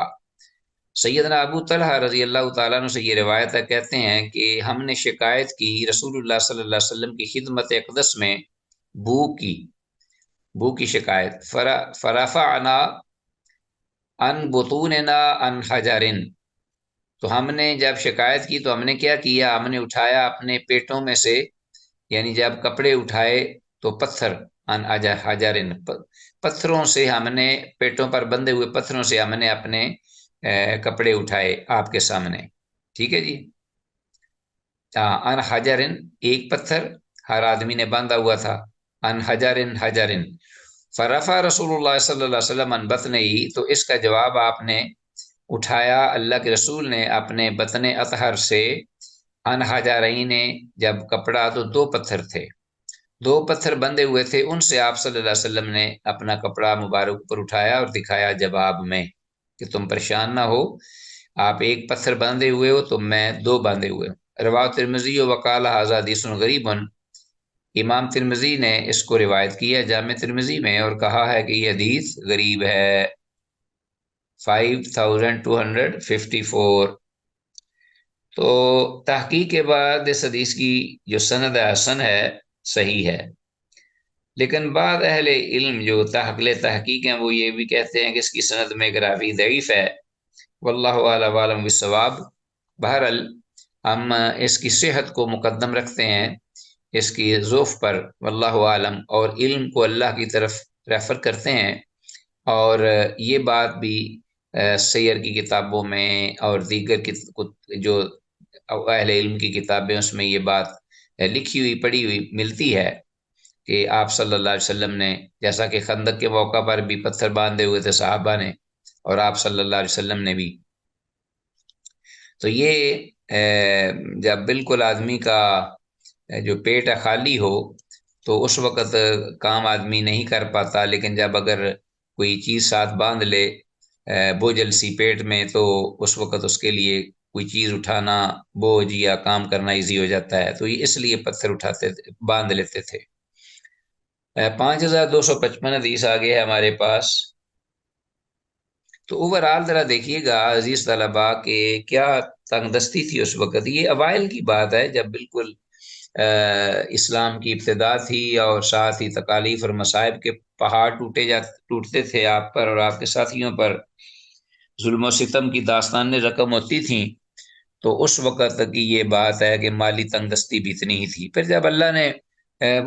سیدنا ابو طلحہ رضی اللہ تعالیٰ عنہ سے یہ روایت ہے، کہتے ہیں کہ ہم نے شکایت کی رسول اللہ صلی اللہ علیہ وسلم کی خدمت اقدس میں بھوک کی شکایت، فرفعنا عن بطوننا عن حجر، تو ہم نے جب شکایت کی تو ہم نے کیا کیا، ہم نے اٹھایا اپنے پیٹوں میں سے، یعنی جب کپڑے اٹھائے تو پتھر، ان حجر، پتھروں سے ہم نے، پیٹوں پر بندھے ہوئے پتھروں سے ہم نے اپنے کپڑے اٹھائے آپ کے سامنے، ٹھیک ہے جی۔ ان حجر، ایک پتھر ہر آدمی نے باندھا ہوا تھا، ان حجر حجر، فرفع رسول اللہ صلی اللہ علیہ وسلم ان بطنہی، تو اس کا جواب آپ نے اٹھایا، اللہ کے رسول نے اپنے بطن اطہر سے، ان حجرین، جب کپڑا تو دو پتھر تھے، دو پتھر بندھے ہوئے تھے، ان سے آپ صلی اللہ علیہ وسلم نے اپنا کپڑا مبارک پر اٹھایا اور دکھایا جواب میں کہ تم پریشان نہ ہو، آپ ایک پتھر باندھے ہوئے ہو تو میں دو باندھے ہوئے ہوں۔ رواه ترمذی وقال هذا حدیث غریب، امام ترمذی نے اس کو روایت کیا جامع ترمذی میں اور کہا ہے کہ یہ حدیث غریب ہے۔ 5254۔ تو تحقیق کے بعد اس حدیث کی جو سند حسن ہے، صحیح ہے، لیکن بعض اہل علم جو تحقیق ہیں وہ یہ بھی کہتے ہیں کہ اس کی سند میں راوی ضعیف ہے، واللہ اعلم عالم بالصواب۔ بہرحال ہم اس کی صحت کو مقدم رکھتے ہیں اس کی ضعف پر، واللہ عالم، اور علم کو اللہ کی طرف ریفر کرتے ہیں، اور یہ بات بھی سیر کی کتابوں میں اور دیگر جو اہل علم کی کتابیں اس میں یہ بات لکھی ہوئی پڑھی ہوئی ملتی ہے کہ آپ صلی اللہ علیہ وسلم نے، جیسا کہ خندق کے موقع پر بھی پتھر باندھے ہوئے تھے صحابہ نے اور آپ صلی اللہ علیہ وسلم نے بھی، تو یہ جب بالکل آدمی کا جو پیٹ خالی ہو تو اس وقت کام آدمی نہیں کر پاتا، لیکن جب اگر کوئی چیز ساتھ باندھ لے بوجھل سی پیٹ میں تو اس وقت اس کے لیے کوئی چیز اٹھانا، بوجھ یا کام کرنا ایزی ہو جاتا ہے، تو یہ اس لیے پتھر اٹھاتے باندھ لیتے تھے۔ 5255 حدیث آگے ہے ہمارے پاس۔ تو اوور آل ذرا دیکھیے گا عزیز طلباء کہ کیا تنگ دستی تھی اس وقت، یہ اوائل کی بات ہے جب بالکل اسلام کی ابتدا تھی اور ساتھ ہی تکالیف اور مصائب کے پہاڑ ٹوٹتے تھے آپ پر اور آپ کے ساتھیوں پر، ظلم و ستم کی داستانیں رقم ہوتی تھیں، تو اس وقت کی یہ بات ہے کہ مالی تنگ دستی بھی اتنی ہی تھی۔ پھر جب اللہ نے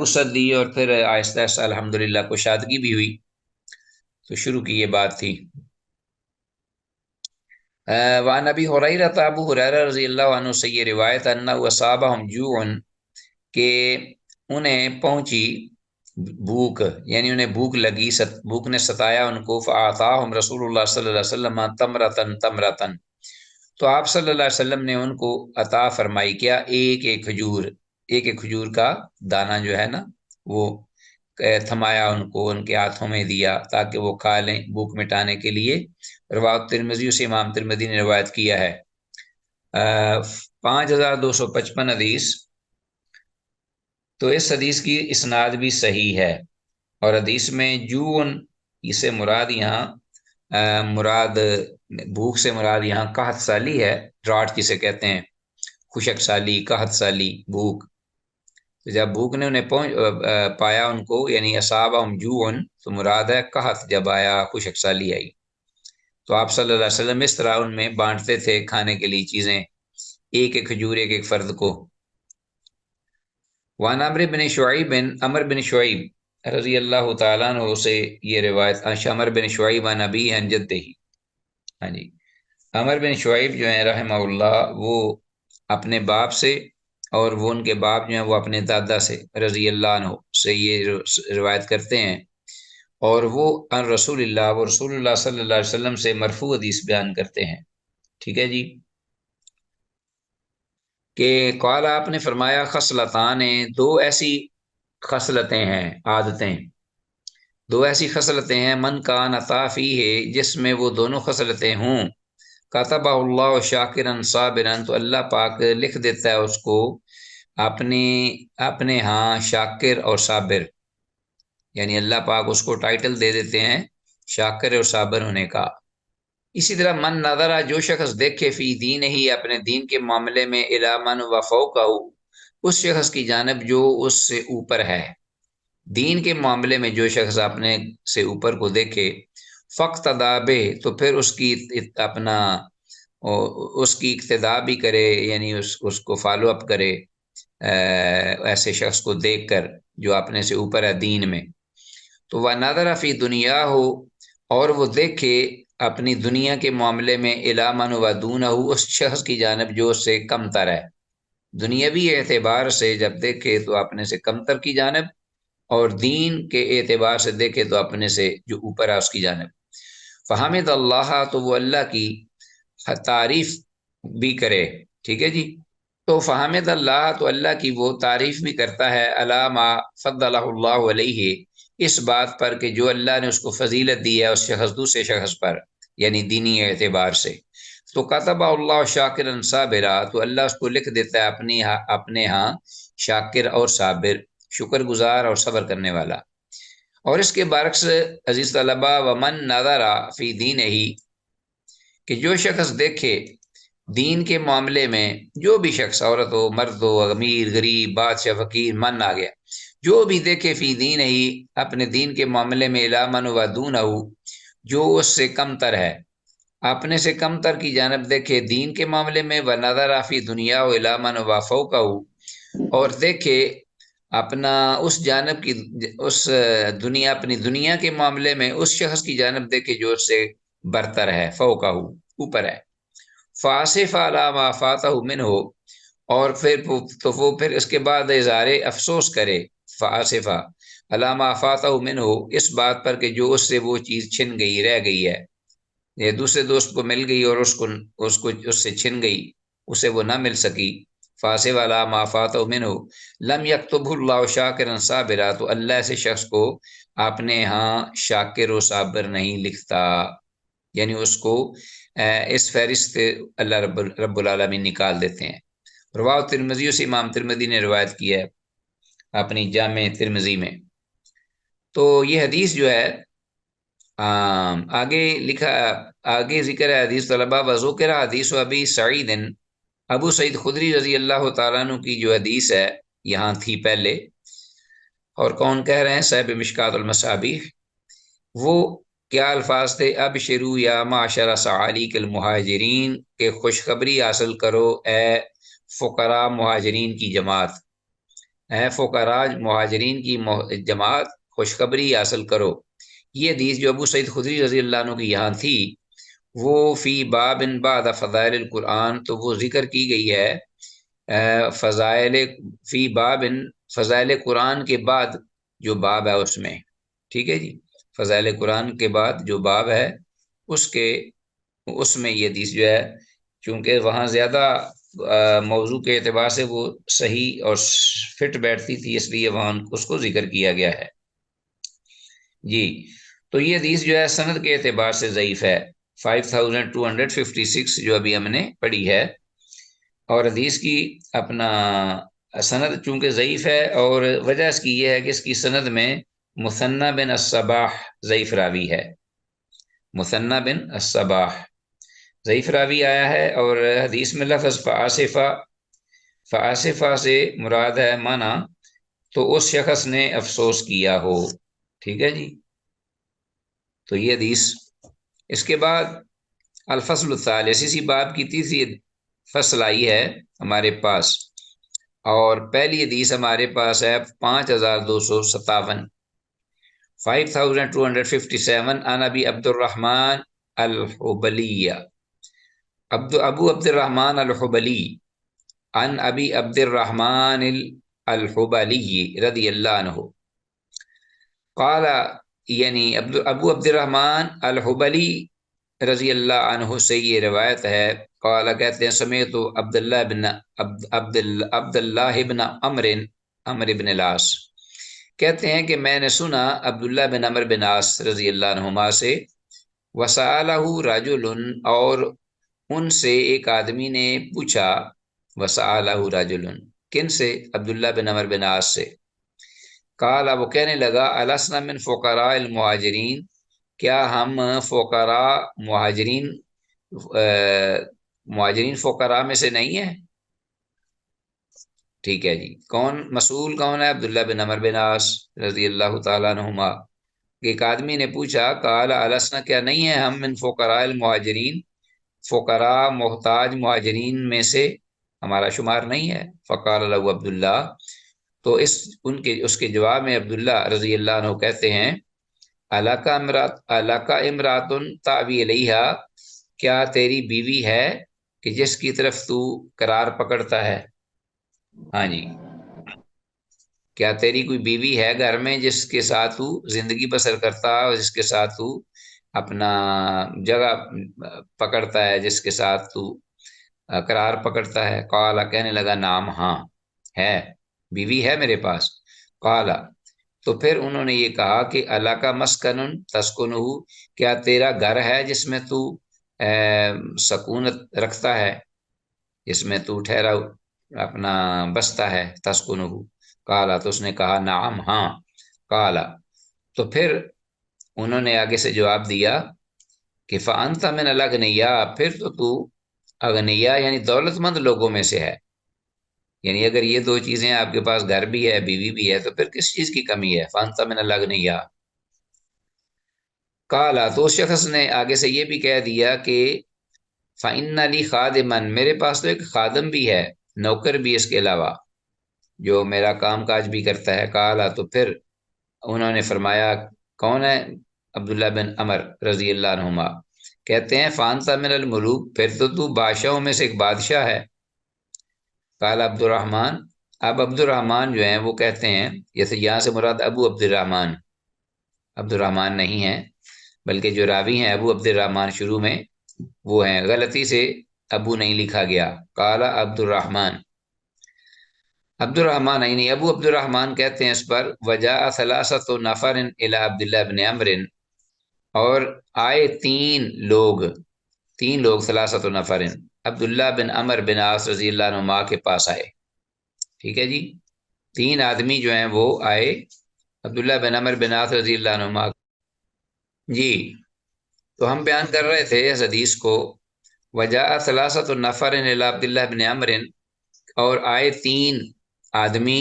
وسعت دی اور پھر آہستہ آہستہ الحمدللہ کشادگی بھی ہوئی، تو شروع کی یہ بات تھی۔ وعن ابی ہریرہ، ابو ہریرہ رضی اللہ عنہ سے یہ روایت، انہ اصابہم جوع، کہ انہیں پہنچی بھوک، یعنی انہیں بھوک لگی، بھوک نے ستایا ان کو، فآتاہم رسول اللہ صلی اللہ علیہ وسلم تمرتن تمرتن، تو آپ صلی اللہ علیہ وسلم نے ان کو عطا فرمائی کیا، ایک ایک کھجور، ایک ایک کھجور کا دانہ جو ہے نا وہ تھمایا ان کو، ان کے ہاتھوں میں دیا تاکہ وہ کھا لیں بھوک مٹانے کے لیے۔ روایت ترمذی سے امام ترمذی نے روایت کیا ہے۔ 5255 حدیث، تو اس حدیث کی اسناد بھی صحیح ہے، اور حدیث میں جون اسے مراد یہاں مراد بھوک سے مراد یہاں قحط سالی ہے، ڈراٹ جسے کہتے ہیں، خشک سالی، قحط سالی، بھوک۔ تو جب بھوک نے انہیں پایا ان کو، یعنی اصابہم جوع، تو مراد ہے قحط جب آیا، خشک سالی آئی، تو آپ صلی اللہ علیہ وسلم اس طرح ان میں بانٹتے تھے کھانے کے لیے چیزیں، ایک ایک کھجور ایک ایک فرد کو۔ وعن عمرو بن شعیب، عمر بن شعیب رضی اللہ تعالیٰ عنہ سے یہ روایت، عمر بن شعیب عن ابی عن جدہ، ہاں جی، عمر بن شعیب جو ہیں رحمہ اللہ، وہ اپنے باپ سے، اور وہ ان کے باپ جو ہیں وہ اپنے دادا سے رضی اللہ عنہ سے یہ روایت کرتے ہیں، اور وہ ان رسول اللہ، وہ رسول اللہ صلی اللہ علیہ وسلم سے مرفوع حدیث بیان کرتے ہیں، ٹھیک ہے جی، کہ قال، آپ نے فرمایا، خصلتان، دو ایسی خصلتیں ہیں، عادتیں، دو ایسی خصلتیں ہیں، من کان عطافی ہے، جس میں وہ دونوں خصلتیں ہوں، کتبہ اللہ شاکرا صابرا، تو اللہ پاک لکھ دیتا ہے اس کو اپنے ہاں شاکر اور صابر، یعنی اللہ پاک اس کو ٹائٹل دے دیتے ہیں شاکر اور صابر ہونے کا۔ اسی طرح من نظرہ، جو شخص دیکھے، فی دین ہی، اپنے دین کے معاملے میں، الی من وفوقہ، اس شخص کی جانب جو اس سے اوپر ہے، دین کے معاملے میں جو شخص اپنے سے اوپر کو دیکھے، فقتدی بہ، تو پھر اس کی اپنا اور اس کی اقتداء بھی کرے، یعنی اس کو فالو اپ کرے، ایسے شخص کو دیکھ کر جو اپنے سے اوپر ہے دین میں۔ تو وہ نظر فی دنیا ہو، اور وہ دیکھے اپنی دنیا کے معاملے میں الی من و دونہ، اس شخص کی جانب جو اس سے کم تر ہے، دنیاوی اعتبار سے جب دیکھے تو اپنے سے کم تر کی جانب، اور دین کے اعتبار سے دیکھے تو اپنے سے جو اوپر ہے اس کی جانب۔ فحمد اللہ، تو وہ اللہ کی تعریف بھی کرے، ٹھیک ہے جی۔ تو فحمد اللہ، تو اللہ کی وہ تعریف بھی کرتا ہے، علامہ فضلہ اللہ علیہ، اس بات پر کہ جو اللہ نے اس کو فضیلت دی ہے اس شخص دوسرے شخص پر، یعنی دینی اعتبار سے۔ تو کتب اللہ شاکرا صابرا، تو اللہ اس کو لکھ دیتا ہے اپنے ہاں شاکر اور صابر، شکر گزار اور صبر کرنے والا۔ اور اس کے برعکس عزیز طلبہ، ومن نظر فی دین ہی، کہ جو شخص دیکھے دین کے معاملے میں، جو بھی شخص، عورت ہو مرد ہو، امیر غریب بادشاہ فقیر، من آ گیا، جو بھی دیکھے فی دین ہی، اپنے دین کے معاملے میں، الی من و دونہ، جو اس سے کم تر ہے، اپنے سے کم تر کی جانب دیکھے دین کے معاملے میں، ونظر فی دنیا و الی من و فوقہ، اور دیکھے اپنا اس جانب کی، اس دنیا، اپنی دنیا کے معاملے میں اس شخص کی جانب دیکھے جو اس سے برتر ہے، فوقہ، اوپر ہے۔ فاسف علی ما فاتہ منہ، اور پھر اس کے بعد اظہار افسوس کرے، فاسفہ علی ما فاتہ منہ، اس بات پر کہ جو اس سے وہ چیز چھن گئی، رہ گئی ہے، یہ دوسرے دوست کو مل گئی اور اس سے چھن گئی، اسے وہ نہ مل سکی۔ فاسف علی ما فاتہ منہ لم یکتبہ اللہ شاکرا صابرا، تو اللہ ایسے شخص کو اپنے ہاں شاکر و صابر نہیں لکھتا، یعنی اس کو اس فہرست اللہ رب العالمین نکال دیتے ہیں۔ رواہ ترمذی، سے امام ترمذی نے روایت کی ہے اپنی جامع ترمذی میں۔ تو یہ حدیث جو ہے آگے ذکر ہے حدیث طلبہ، وذکر حدیث ابی سعید، ابو سعید خدری رضی اللہ تعالیٰ عنہ کی جو حدیث ہے یہاں تھی پہلے، اور کون کہہ رہے ہیں؟ صاحب مشکات المصابیح۔ وہ کیا الفاظ تھے؟ اب شروع یا معاشر صعالیق المہاجرین، کہ خوشخبری حاصل کرو اے فقراء مہاجرین کی جماعت، اے فقراء مہاجرین کی جماعت، خوشخبری حاصل کرو۔ یہ حدیث جو ابو سعید خدری رضی اللہ عنہ کی یہاں تھی، وہ فی باب بعد فضائل القرآن، تو وہ ذکر کی گئی ہے فضائل، فی باب فضائل قرآن کے بعد جو باب ہے اس میں، ٹھیک ہے جی، فضائل قرآن کے بعد جو باب ہے اس میں یہ حدیث جو ہے، چونکہ وہاں زیادہ موضوع کے اعتبار سے وہ صحیح اور فٹ بیٹھتی تھی، اس لیے وہاں اس کو ذکر کیا گیا ہے جی۔ تو یہ حدیث جو ہے سند کے اعتبار سے ضعیف ہے، 5256 جو ابھی ہم نے پڑھی ہے، اور حدیث کی اپنا سند چونکہ ضعیف ہے، اور وجہ اس کی یہ ہے کہ اس کی سند میں مثنی بن الصباح ضعیف راوی ہے، مثنی بن الصباح ضعیف راوی آیا ہے، اور حدیث میں لفظ فآسفہ سے مراد ہے مانا، تو اس شخص نے افسوس کیا ہو، ٹھیک ہے جی۔ تو یہ حدیث، اس کے بعد الفصل الثالث، اسی باب کی تیسری فصل آئی ہے ہمارے پاس، اور پہلی حدیث ہمارے پاس ہے 5257، 5257، عن ابی عبد الرحمن الحبلی، ابو عبد الرحمن الحبلی، عن ابی عبد الرحمن الحبلی رضی اللہ عنہ قال، یعنی ابو عبد الرحمن الحبلی رضی اللہ عنہ سے یہ روایت ہے، قال کہتے ہیں، سمیت عبداللہ بن عمر بن العاص، کہتے ہیں کہ میں نے سنا عبداللہ بن عمر بن عاص رضی اللہ عنہما سے، وسألہ رجل، اور ان سے ایک آدمی نے پوچھا، وسألہ رجل، کن سے؟ عبداللہ بن عمر بن عاص سے، قال، وہ کہنے لگا، السنا من فقراء المہاجرین، کیا ہم فقراء مہاجرین فقراء میں سے نہیں ہیں؟ ٹھیک ہے جی، کون مسئول کون ہے؟ عبداللہ بن عمر بن عاص رضی اللہ تعالیٰ عنہما۔ ایک آدمی نے پوچھا، قال السنا، کیا نہیں ہے ہم من فقراء المہاجرین فقراء محتاج مہاجرین میں سے ہمارا شمار نہیں ہے۔ فقال له عبداللہ، تو اس کے جواب میں عبداللہ رضی اللہ عنہ کہتے ہیں الاکا امراتن تاوی علیہا، کیا تیری بیوی ہے کہ جس کی طرف تو قرار پکڑتا ہے؟ ہاں جی، کیا تیری کوئی بیوی ہے گھر میں جس کے ساتھ تو زندگی بسر کرتا ہے اور جس کے ساتھ تو اپنا جگہ پکڑتا ہے، جس کے ساتھ تو قرار پکڑتا ہے؟ قال، کہنے لگا نام، ہاں ہے، بیوی ہے میرے پاس۔ قال، تو پھر انہوں نے یہ کہا کہ اللہ کا مسکن تسکنہ، کیا تیرا گھر ہے جس میں تو سکونت رکھتا ہے، جس میں تو ٹھہرا اپنا بستا ہے؟ تسکنہ، قال، تو اس نے کہا نعم، ہاں۔ قال، تو پھر انہوں نے آگے سے جواب دیا کہ فانت من الاغنیا، پھر تو اغنیا یعنی دولت مند لوگوں میں سے ہے، یعنی اگر یہ دو چیزیں آپ کے پاس، گھر بھی ہے بیوی بھی ہے، تو پھر کس چیز کی کمی ہے؟ فانت من الاغنیا۔ قالا، تو اس شخص نے آگے سے یہ بھی کہہ دیا کہ فإن لی خادما، میرے پاس تو ایک خادم بھی ہے، نوکر بھی اس کے علاوہ، جو میرا کام کاج بھی کرتا ہے۔ قالا، تو پھر انہوں نے فرمایا، کون ہے؟ عبداللہ بن عمر رضی اللہ عنہما کہتے ہیں فانت من الملوک، پھر تو بادشاہوں میں سے ایک بادشاہ ہے۔ قال عبد الرحمن، اب عبد الرحمن جو ہیں وہ کہتے ہیں، جیسے یہاں سے مراد ابو عبد الرحمن نہیں ہے، بلکہ جو راوی ہیں ابو عبد الرحمن شروع میں وہ ہیں، غلطی سے ابو نہیں لکھا گیا۔ قال عبد الرحمن نہیں، ابو عبد الرحمن کہتے ہیں اس پر وجاء ثلاثۃ نفر الی عبداللہ بن عمر، اور آئے تین لوگ ثلاثۃ نفر عبداللہ بن عمر بن عاص رضی اللہ عنہما کے پاس آئے، ٹھیک ہے جی، تین آدمی جو ہیں وہ آئے عبداللہ بن عمر بن عاص رضی اللہ عنہما جی۔ تو ہم بیان کر رہے تھے اس حدیث کو، وجاء ثلاثۃ نفر الی عبداللہ بن عمر، اور آئے تین آدمی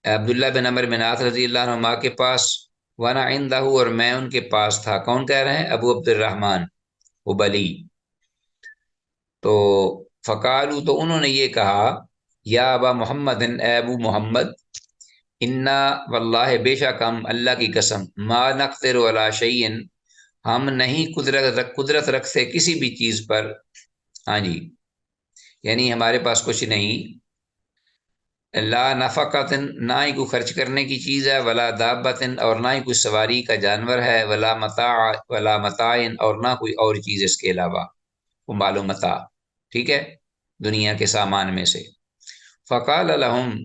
عبداللہ بن عمر بن عاص رضی اللہ عنہما کے پاس، وانا عندہ، اور میں ان کے پاس تھا۔ کون کہہ رہے ہیں؟ ابو عبد الرحمن ابلی۔ تو فقالو، تو انہوں نے یہ کہا، یا ابا محمد، اے ابو محمد، انا واللہ، بے شک ہم، اللہ کی قسم، ما نقدر علی شیء، ہم نہیں قدرت رکھتے کسی بھی چیز پر، ہاں جی، یعنی ہمارے پاس کچھ نہیں، لا نفقت، نہ ہی کوئی خرچ کرنے کی چیز ہے، ولا دابت، اور نہ ہی کوئی سواری کا جانور ہے، ولا متاع، اور نہ کوئی اور چیز اس کے علاوہ، وہ مال و متاع، ٹھیک ہے، دنیا کے سامان میں سے۔ فقال لهم،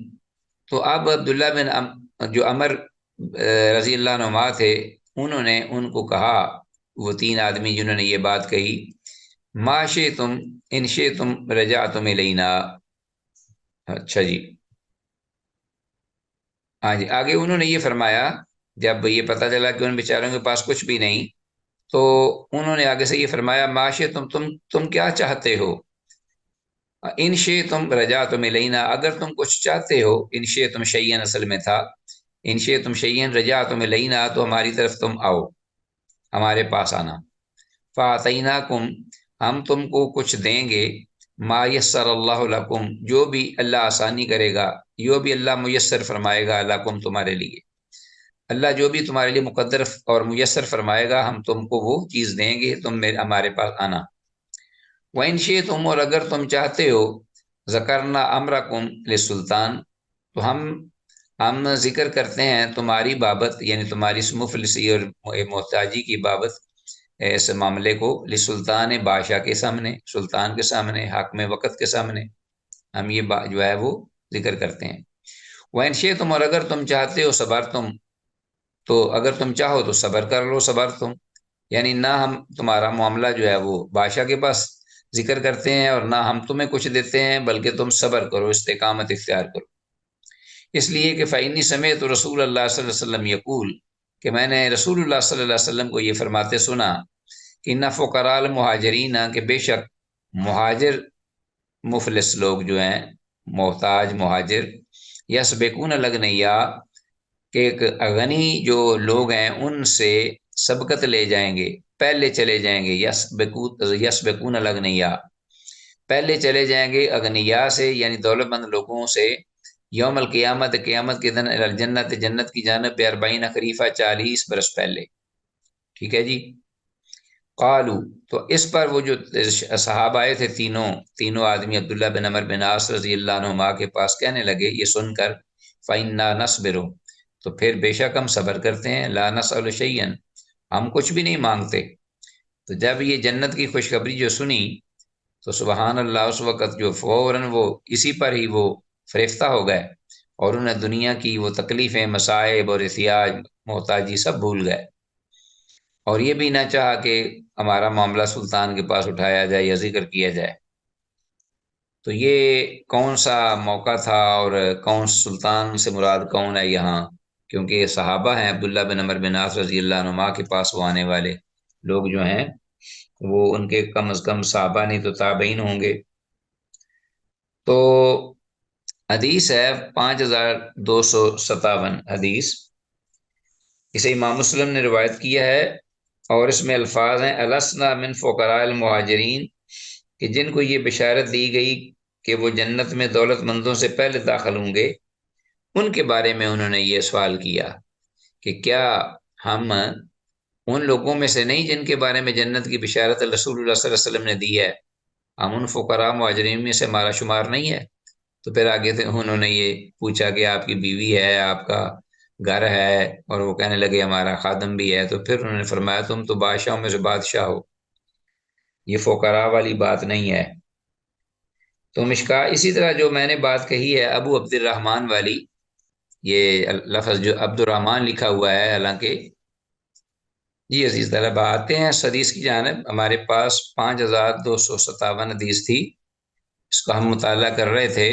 تو اب عبداللہ بن جو عمر رضی اللہ عنہما تھے، انہوں نے ان کو کہا، وہ تین آدمی جنہوں نے یہ بات کہی، ما شئتم ان شئتم رجعتم الینا، اچھا جی، ہاں جی، آگے انہوں نے یہ فرمایا، جب یہ پتہ چلا کہ ان بیچاروں کے پاس کچھ بھی نہیں، تو انہوں نے آگے سے یہ فرمایا، معاشے تم کیا چاہتے ہو؟ انشے تم رجا تم لینا، اگر تم کچھ چاہتے ہو، انشے تم شیئن اصل میں تھا، انشے تم شیئن رجا تم لینا، تو ہماری طرف تم آؤ، ہمارے پاس آنا، فاتیناکم، ہم تم کو کچھ دیں گے، ما یسر اللہ لکم، جو بھی اللہ آسانی کرے گا، جو بھی اللہ میسر فرمائے گا لکم، تمہارے لیے، اللہ جو بھی تمہارے لیے مقدر اور میسر فرمائے گا، ہم تم کو وہ چیز دیں گے، تم ہمارے پاس آنا۔ وَإِن شِئْتُمْ، اور اگر تم چاہتے ہو، ذکرنا امرکم للسلطان، تو ہم ذکر کرتے ہیں تمہاری بابت، یعنی تمہاری اس مفلسی اور محتاجی کی بابت، اس معاملے کو لسلطان، بادشاہ کے سامنے، سلطان کے سامنے، حاکم وقت کے سامنے، ہم یہ جو ہے وہ ذکر کرتے ہیں۔ وَإِن شِئْتُمْ، اور اگر تم چاہتے ہو، صبرتم، تو اگر تم چاہو تو صبر کر لو، صبر تم، یعنی نہ ہم تمہارا معاملہ جو ہے وہ بادشاہ کے پاس ذکر کرتے ہیں، اور نہ ہم تمہیں کچھ دیتے ہیں، بلکہ تم صبر کرو، استقامت اختیار کرو، اس لیے کہ فإنی سمعت رسول اللہ صلی اللہ علیہ وسلم یقول، کہ میں نے رسول اللہ صلی اللہ علیہ وسلم کو یہ فرماتے سنا، کہ ان فقراء المہاجرین، کہ بے شک مہاجر مفلس لوگ جو ہیں، محتاج مہاجر، یسبقون الاغنیاء، کہ ایک غنی جو لوگ ہیں ان سے سبقت لے جائیں گے، پہلے چلے جائیں گے، یسبقون الاغنیاء، پہلے چلے جائیں گے اغنیاء سے یعنی دولت مند لوگوں سے، یوم القیامت، قیامت کے دن، الجنت، جنت کی جانب، بے 40 خریفہ، 40 برس پہلے، ٹھیک ہے جی۔ قالو، تو اس پر وہ جو صحابہ آئے تھے تینوں آدمی، عبداللہ بن عمر بن عاص رضی اللہ عنہما کے پاس، کہنے لگے یہ سن کر، فَإِنَّا نَصْبِرُ، تو پھر بے شک ہم صبر کرتے ہیں، لا نسأل شیئا، ہم کچھ بھی نہیں مانگتے۔ تو جب یہ جنت کی خوشخبری جو سنی تو سبحان اللہ، اس وقت جو فوراً وہ اسی پر ہی وہ فریفتہ ہو گئے، اور انہیں دنیا کی وہ تکلیفیں، مصائب اور احتیاج، محتاجی سب بھول گئے، اور یہ بھی نہ چاہا کہ ہمارا معاملہ سلطان کے پاس اٹھایا جائے یا ذکر کیا جائے۔ تو یہ کون سا موقع تھا، اور کون سلطان سے مراد کون ہے یہاں؟ کیونکہ یہ صحابہ ہیں، عبداللہ بن عمر بن عاص رضی اللہ عنہما کے پاس وہ آنے والے لوگ جو ہیں وہ ان کے کم از کم صحابہ نہیں تو تابعین ہوں گے۔ تو حدیث ہے 5257 حدیث، اسے امام مسلم نے روایت کیا ہے، اور اس میں الفاظ ہیں السنا من فقراء المہاجرین، کہ جن کو یہ بشارت دی گئی کہ وہ جنت میں دولت مندوں سے پہلے داخل ہوں گے، ان کے بارے میں انہوں نے یہ سوال کیا کہ کیا ہم ان لوگوں میں سے نہیں جن کے بارے میں جنت کی بشارت رسول اللہ صلی اللہ علیہ وسلم نے دی ہے، ہم ان فقراء مہاجرین میں سے ہمارا شمار نہیں ہے؟ تو پھر آگے سے انہوں نے یہ پوچھا کہ آپ کی بیوی ہے، آپ کا گھر ہے، اور وہ کہنے لگے ہمارا خادم بھی ہے۔ تو پھر انہوں نے فرمایا تم تو بادشاہوں میں سے بادشاہ ہو، یہ فقراء والی بات نہیں ہے۔ تو مشکا اسی طرح جو میں نے بات کہی ہے ابو عبد الرحمن والی، یہ لفظ جو عبد الرحمن لکھا ہوا ہے، حالانکہ جی عزیز طلبہ آتے ہیں اس حدیث کی جانب، ہمارے پاس 5257 حدیث تھی، اس کا ہم مطالعہ کر رہے تھے۔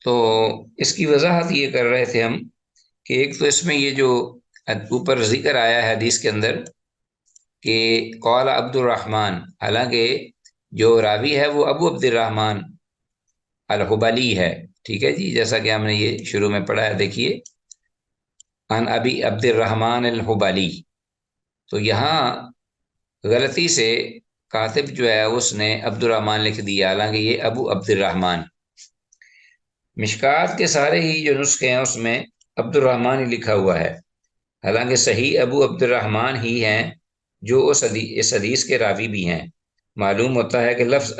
تو اس کی وضاحت یہ کر رہے تھے ہم کہ ایک تو اس میں یہ جو اوپر ذکر آیا ہے حدیث کے اندر کہ قال عبد الرحمن، حالانکہ جو راوی ہے وہ ابو عبد الرحمن الحبلی ہے، ٹھیک ہے جی، جیسا کہ ہم نے یہ شروع میں پڑھا ہے، دیکھیے عن ابی عبد الرحمن الحبلی۔ تو یہاں غلطی سے کاتب جو ہے اس نے عبد الرحمن لکھ دیا، حالانکہ یہ ابو عبد الرحمن۔ مشکات کے سارے ہی جو نسخے ہیں اس میں عبد الرحمن ہی لکھا ہوا ہے، حالانکہ صحیح ابو عبد الرحمن ہی ہیں جو اس حدیث کے راوی بھی ہیں۔ معلوم ہوتا ہے کہ لفظ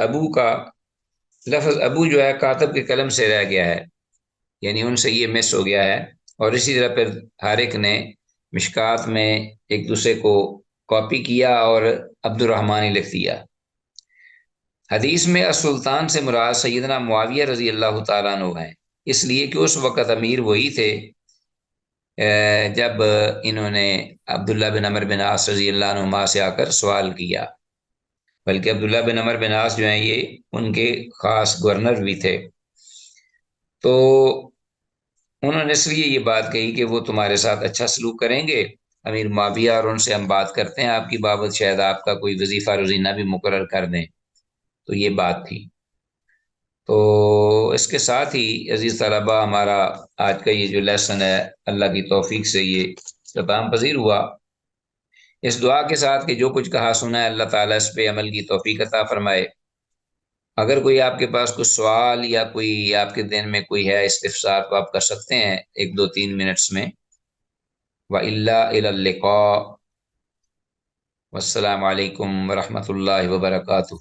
ابو جو ہے کاتب کے قلم سے رہ گیا ہے، یعنی ان سے یہ مس ہو گیا ہے، اور اسی طرح پھر ہر ایک نے مشکات میں ایک دوسرے کو کاپی کیا اور عبد الرحمن ہی لکھ دیا۔ حدیث میں السلطان سے مراد سیدنا معاویہ رضی اللہ تعالیٰ عنہ ہیں، اس لیے کہ اس وقت امیر وہی تھے جب انہوں نے عبداللہ بن عمر بن عاص رضی اللہ عنہما سے آ کر سوال کیا، بلکہ عبداللہ بن عمر بن عاص جو ہیں یہ ان کے خاص گورنر بھی تھے۔ تو انہوں نے اس لیے یہ بات کہی کہ وہ تمہارے ساتھ اچھا سلوک کریں گے امیر معاویہ، اور ان سے ہم بات کرتے ہیں آپ کی بابت، شاید آپ کا کوئی وظیفہ روزینہ بھی مقرر کر دیں۔ تو یہ بات تھی۔ تو اس کے ساتھ ہی عزیز طلبہ ہمارا آج کا یہ جو لیسن ہے اللہ کی توفیق سے یہ اختتام پذیر ہوا، اس دعا کے ساتھ کہ جو کچھ کہا سنا ہے اللہ تعالیٰ اس پہ عمل کی توفیق عطا فرمائے۔ اگر کوئی آپ کے پاس کچھ سوال یا کوئی آپ کے ذہن میں کوئی ہے استفسار تو آپ کر سکتے ہیں 1-2-3 منٹس میں۔ وَإِلَّا إِلَى اللِّقَاءِ، والسلام علیکم ورحمۃ اللہ وبرکاتہ۔